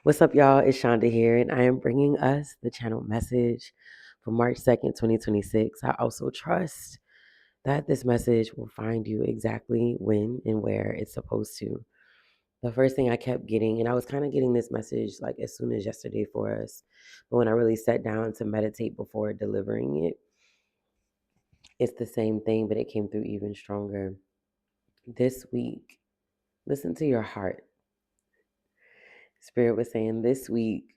What's up, y'all? It's Shonda here, and I am bringing us the channel message for March 2nd, 2026. I also trust that this message will find you exactly when and where it's supposed to. The first thing I kept getting, and I was kind of getting this message like as soon as yesterday for us, but when I really sat down to meditate before delivering it, it's the same thing, but it came through even stronger. This week, listen to your heart. Spirit was saying this week,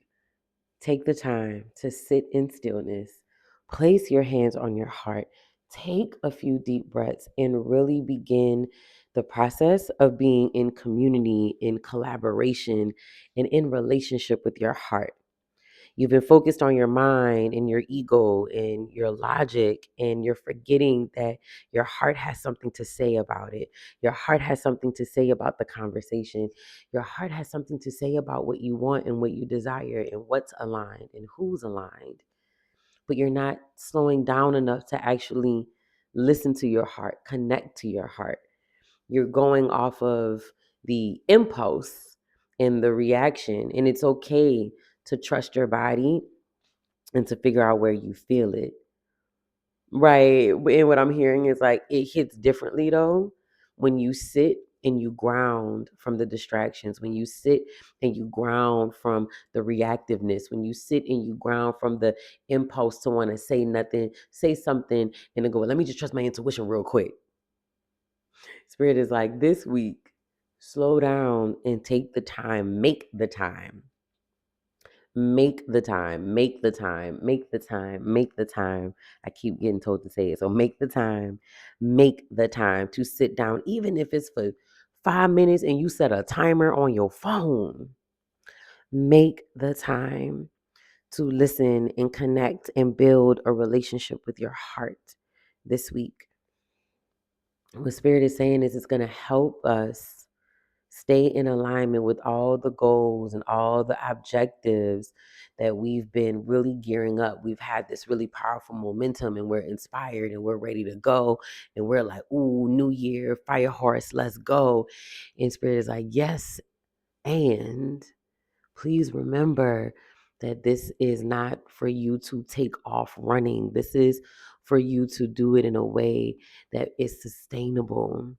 take the time to sit in stillness, place your hands on your heart, take a few deep breaths, and really begin the process of being in community, in collaboration, and in relationship with your heart. You've been focused on your mind and your ego and your logic, and you're forgetting that your heart has something to say about it. Your heart has something to say about the conversation. Your heart has something to say about what you want and what you desire and what's aligned and who's aligned. But you're not slowing down enough to actually listen to your heart, connect to your heart. You're going off of the impulse and the reaction, and it's okay to trust your body and to figure out where you feel it. Right. And what I'm hearing is like it hits differently though when you sit and you ground from the distractions, when you sit and you ground from the reactiveness, when you sit and you ground from the impulse to want to say nothing, say something, and then go, let me just trust my intuition real quick. Spirit is like, this week, slow down and take the time, make the time. Make the time, make the time, make the time, make the time. I keep getting told to say it. So make the time to sit down, even if it's for 5 minutes and you set a timer on your phone. Make the time to listen and connect and build a relationship with your heart this week. What Spirit is saying is it's going to help us stay in alignment with all the goals and all the objectives that we've been really gearing up. We've had this really powerful momentum and we're inspired and we're ready to go. And we're like, ooh, new year, fire horse, let's go. And Spirit is like, yes. And please remember that this is not for you to take off running. This is for you to do it in a way that is sustainable.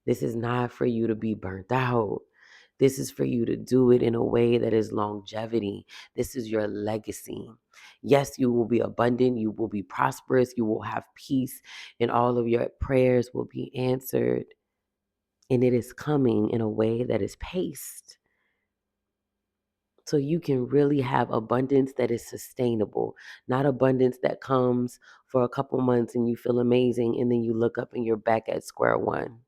This is not for you to be burnt out. This is for you to do it in a way that is longevity. This is your legacy. Yes, you will be abundant. You will be prosperous. You will have peace, and all of your prayers will be answered. And it is coming in a way that is paced. So you can really have abundance that is sustainable, not abundance that comes for a couple months and you feel amazing and then you look up and you're back at square one.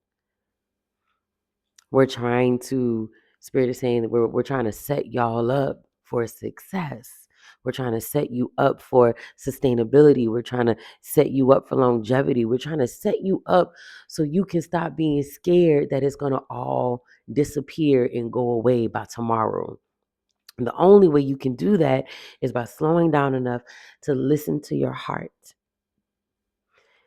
We're trying to, Spirit is saying that we're trying to set y'all up for success. We're trying to set you up for sustainability. We're trying to set you up for longevity. We're trying to set you up so you can stop being scared that it's going to all disappear and go away by tomorrow. And the only way you can do that is by slowing down enough to listen to your heart.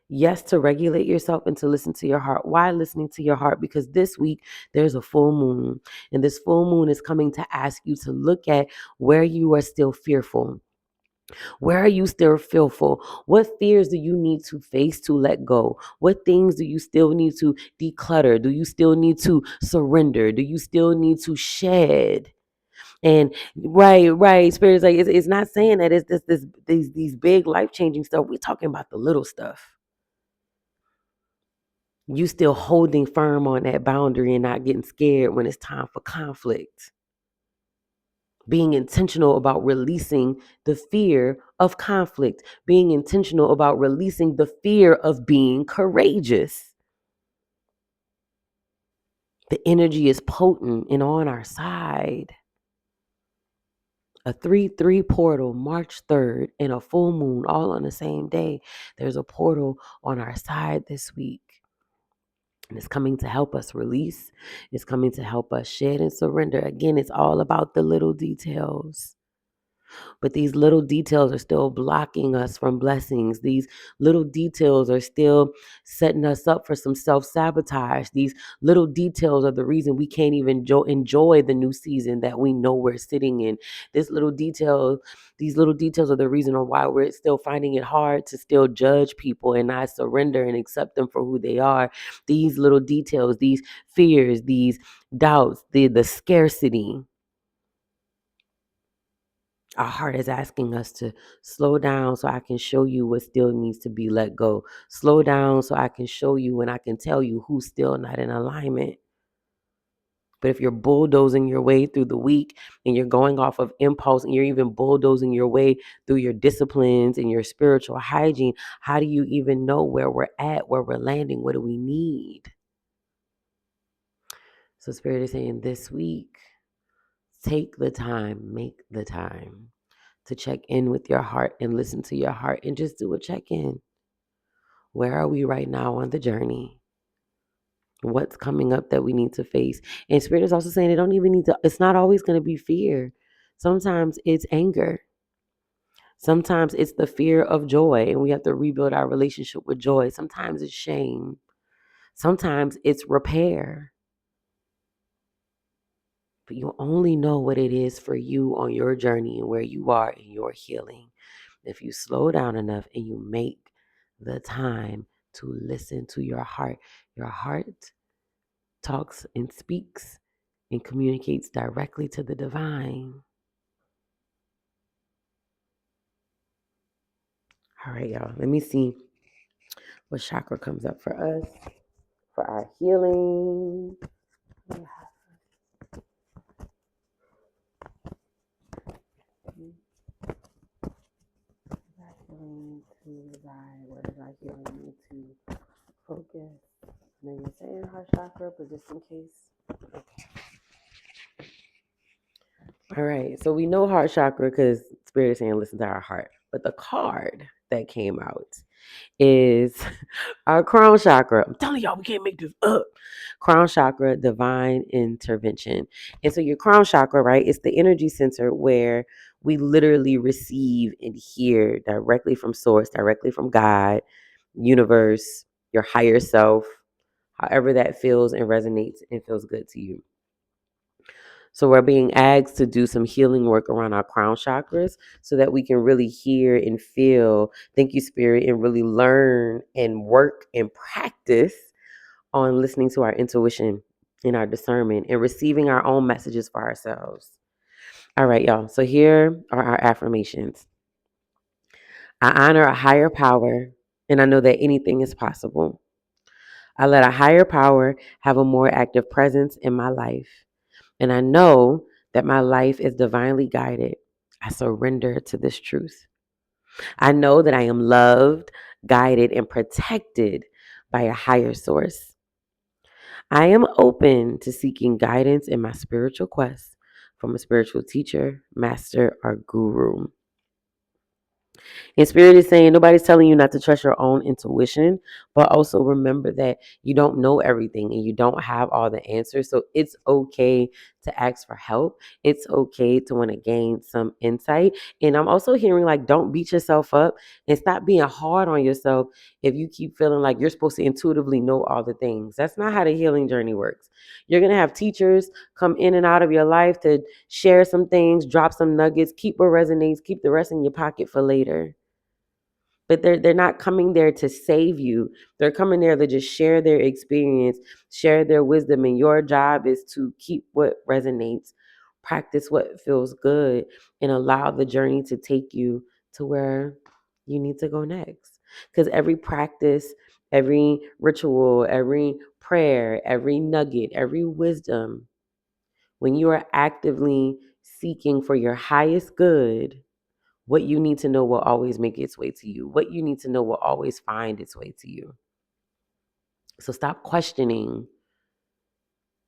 Yes, to regulate yourself and to listen to your heart. Why listening to your heart? Because this week there's a full moon, and this full moon is coming to ask you to look at where you are still fearful. Where are you still fearful? What fears do you need to face to let go? What things do you still need to declutter? Do you still need to surrender? Do you still need to shed? And right. Spirit is like it's not saying that it's these big life changing stuff. We're talking about the little stuff. You still holding firm on that boundary and not getting scared when it's time for conflict. Being intentional about releasing the fear of conflict. Being intentional about releasing the fear of being courageous. The energy is potent and on our side. A 3-3 portal, March 3rd, and a full moon all on the same day. There's a portal on our side this week. And it's coming to help us release. It's coming to help us shed and surrender. Again, it's all about the little details. But these little details are still blocking us from blessings. These little details are still setting us up for some self sabotage. These little details are the reason we can't even enjoy the new season that we know we're sitting in. This little detail, these little details are the reason why we're still finding it hard to still judge people and not surrender and accept them for who they are. These little details, these fears, these doubts, the scarcity. Our heart is asking us to slow down so I can show you what still needs to be let go. Slow down so I can show you and I can tell you who's still not in alignment. But if you're bulldozing your way through the week and you're going off of impulse and you're even bulldozing your way through your disciplines and your spiritual hygiene, how do you even know where we're at, where we're landing? What do we need? So Spirit is saying this week, take the time, make the time to check in with your heart and listen to your heart and just do a check in. Where are we right now on the journey? What's coming up that we need to face? And Spirit is also saying it don't even need to, it's not always going to be fear. Sometimes it's anger. Sometimes it's the fear of joy, and we have to rebuild our relationship with joy. Sometimes it's shame. Sometimes it's repair. But you only know what it is for you on your journey and where you are in your healing. If you slow down enough and you make the time to listen to your heart talks and speaks and communicates directly to the divine. All right, y'all. Let me see what chakra comes up for us for our healing. Healing to reside. Where does our healing need to focus? I know you're saying heart chakra, but just in case. All right. So we know heart chakra because Spirit is saying listen to our heart. But the card that came out is our crown chakra. I'm telling y'all, we can't make this up. Crown chakra, divine intervention. And so your crown chakra, right, it's the energy center where we literally receive and hear directly from source, directly from God, universe, your higher self, however that feels and resonates and feels good to you. So we're being asked to do some healing work around our crown chakras so that we can really hear and feel, thank you, Spirit, and really learn and work and practice on listening to our intuition and our discernment and receiving our own messages for ourselves. All right, y'all. So here are our affirmations. I honor a higher power and I know that anything is possible. I let a higher power have a more active presence in my life. And I know that my life is divinely guided. I surrender to this truth. I know that I am loved, guided, and protected by a higher source. I am open to seeking guidance in my spiritual quest from a spiritual teacher, master, or guru. And Spirit is saying nobody's telling you not to trust your own intuition, but also remember that you don't know everything and you don't have all the answers. So it's okay to ask for help. It's okay to want to gain some insight. And I'm also hearing like, don't beat yourself up and stop being hard on yourself if you keep feeling like you're supposed to intuitively know all the things. That's not how the healing journey works. You're going to have teachers come in and out of your life to share some things, drop some nuggets, keep what resonates, keep the rest in your pocket for later. But they're not coming there to save you. They're coming there to just share their experience, share their wisdom, and your job is to keep what resonates, practice what feels good, and allow the journey to take you to where you need to go next. Because every practice, every ritual, every prayer, every nugget, every wisdom, when you are actively seeking for your highest good, what you need to know will always make its way to you. What you need to know will always find its way to you. So stop questioning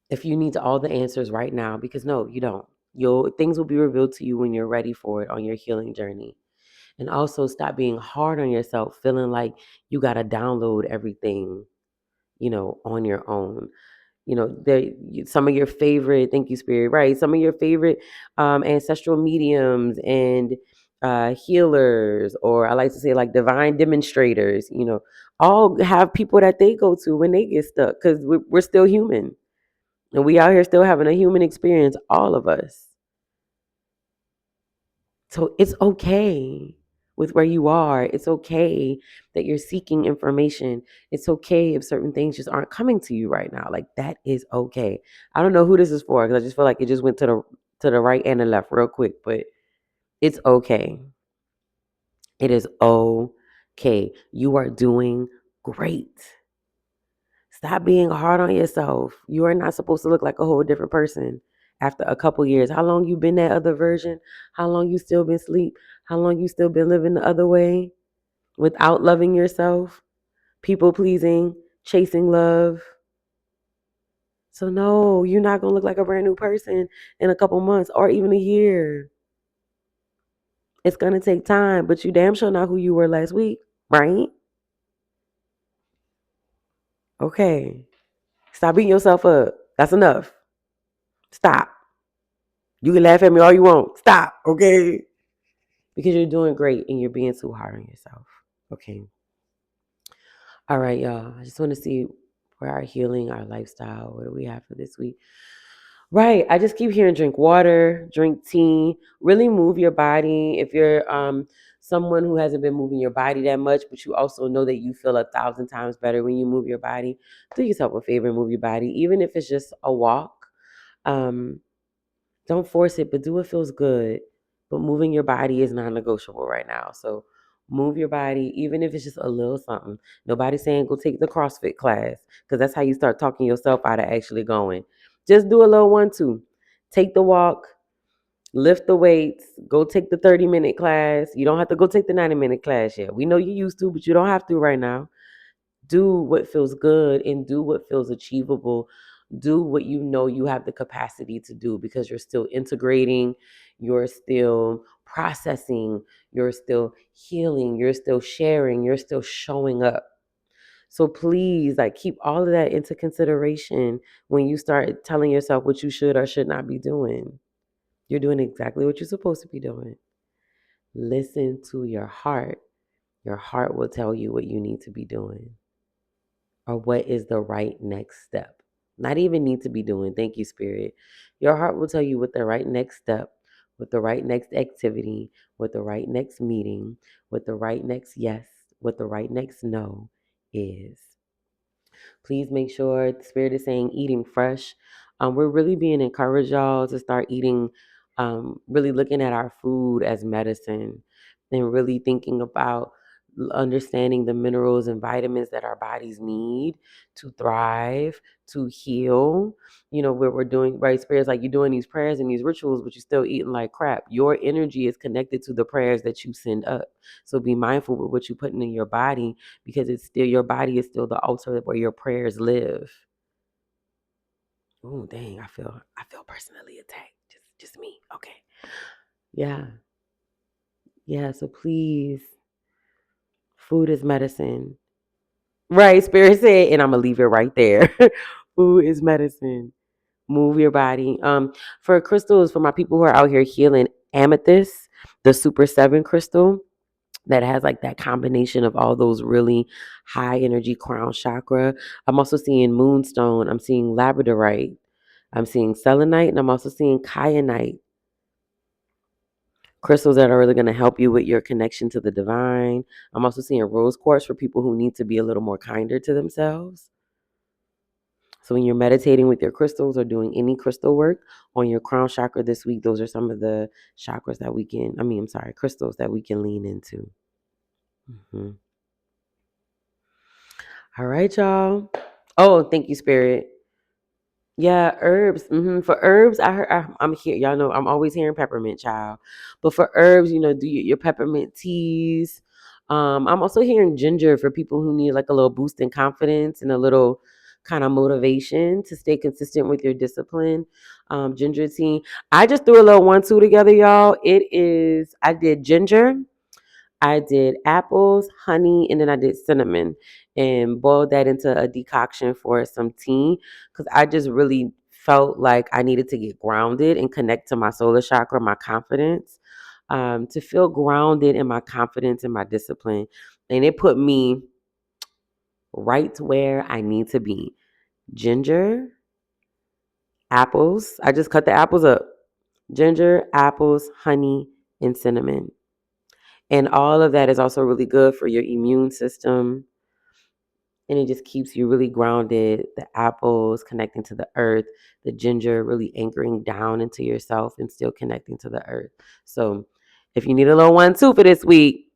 if you need all the answers right now, because no, you don't. Things will be revealed to you when you're ready for it on your healing journey. And also stop being hard on yourself, feeling like you got to download everything, on your own. some of your favorite, thank you, Spirit, right? Some of your favorite ancestral mediums and healers, or I like to say like divine demonstrators, all have people that they go to when they get stuck because we're still human and we out here still having a human experience, all of us. So it's okay with where you are. It's okay that you're seeking information. It's okay if certain things just aren't coming to you right now. Like that is okay. I don't know who this is for because I just feel like it just went to the right and the left real quick, but it's okay. It is okay. You are doing great. Stop being hard on yourself. You are not supposed to look like a whole different person after a couple years. How long you been that other version? How long you still been asleep? How long you still been living the other way without loving yourself? People pleasing, chasing love. So no, you're not gonna look like a brand new person in a couple months or even a year. It's gonna take time, but you damn sure not who you were last week, right? Okay. Stop beating yourself up. That's enough. Stop. You can laugh at me all you want. Stop, okay? Because you're doing great and you're being too hard on yourself. Okay. All right, y'all. I just want to see where our healing, our lifestyle, what do we have for this week? Right. I just keep hearing drink water, drink tea, really move your body. If you're someone who hasn't been moving your body that much, but you also know that you feel 1,000 times better when you move your body, do yourself a favor and move your body, even if it's just a walk. Um, Don't force it, but do what feels good. But moving your body is non-negotiable right now. So move your body, even if it's just a little something. Nobody's saying go take the CrossFit class because that's how you start talking yourself out of actually going. Just do a little 1-2. Take the walk, lift the weights, go take the 30-minute class. You don't have to go take the 90-minute class yet. We know you used to, but you don't have to right now. Do what feels good and do what feels achievable. Do what you know you have the capacity to do because you're still integrating, you're still processing, you're still healing, you're still sharing, you're still showing up. So please, like, keep all of that into consideration when you start telling yourself what you should or should not be doing. You're doing exactly what you're supposed to be doing. Listen to your heart. Your heart will tell you what you need to be doing, or what is the right next step. Not even need to be doing. Thank you, Spirit. Your heart will tell you what the right next step, what the right next activity, what the right next meeting, what the right next yes, what the right next no is. Please make sure the Spirit is saying eating fresh. We're really being encouraged, y'all, to start eating, really looking at our food as medicine and really thinking about understanding the minerals and vitamins that our bodies need to thrive, to heal. Where we're doing right spirits, like you're doing these prayers and these rituals, but you're still eating like crap. Your energy is connected to the prayers that you send up. So be mindful with what you're putting in your body because it's still, your body is still the altar where your prayers live. Oh dang, I feel personally attacked. Just me. Okay. Yeah. Yeah. So please, food is medicine. Right, Spirit said, and I'm gonna leave it right there. Food is medicine. Move your body. For crystals, for my people who are out here healing, amethyst, the Super 7 crystal that has like that combination of all those really high energy crown chakra. I'm also seeing moonstone. I'm seeing labradorite. I'm seeing selenite, and I'm also seeing kyanite. Crystals that are really going to help you with your connection to the divine. I'm also seeing rose quartz for people who need to be a little more kinder to themselves. So when you're meditating with your crystals or doing any crystal work on your crown chakra this week, those are some of the chakras that we can, crystals that we can lean into. Hmm. All right, y'all. Oh, thank you, Spirit. Yeah, herbs. For herbs, I'm here. Y'all know I'm always hearing peppermint, child. But for herbs, do your peppermint teas. I'm also hearing ginger for people who need like a little boost in confidence and a little kind of motivation to stay consistent with your discipline. Ginger tea. I just threw a little 1-2 together, y'all. I did ginger. I did apples, honey, and then I did cinnamon and boiled that into a decoction for some tea because I just really felt like I needed to get grounded and connect to my solar chakra, my confidence, to feel grounded in my confidence and my discipline. And it put me right where I need to be. Ginger, apples. I just cut the apples up. Ginger, apples, honey, and cinnamon. And all of that is also really good for your immune system. And it just keeps you really grounded. The apples connecting to the earth, the ginger really anchoring down into yourself and still connecting to the earth. So if you need a little 1-2 for this week,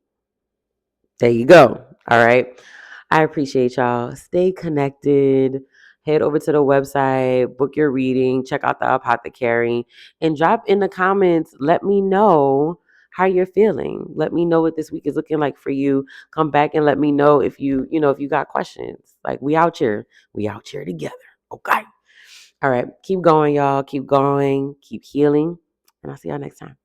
there you go. All right. I appreciate y'all. Stay connected. Head over to the website, book your reading, check out the apothecary, and drop in the comments. Let me know how you're feeling. Let me know what this week is looking like for you. Come back and let me know if if you got questions. Like we out here. We out here together. Okay. All right. Keep going, y'all. Keep going. Keep healing. And I'll see y'all next time.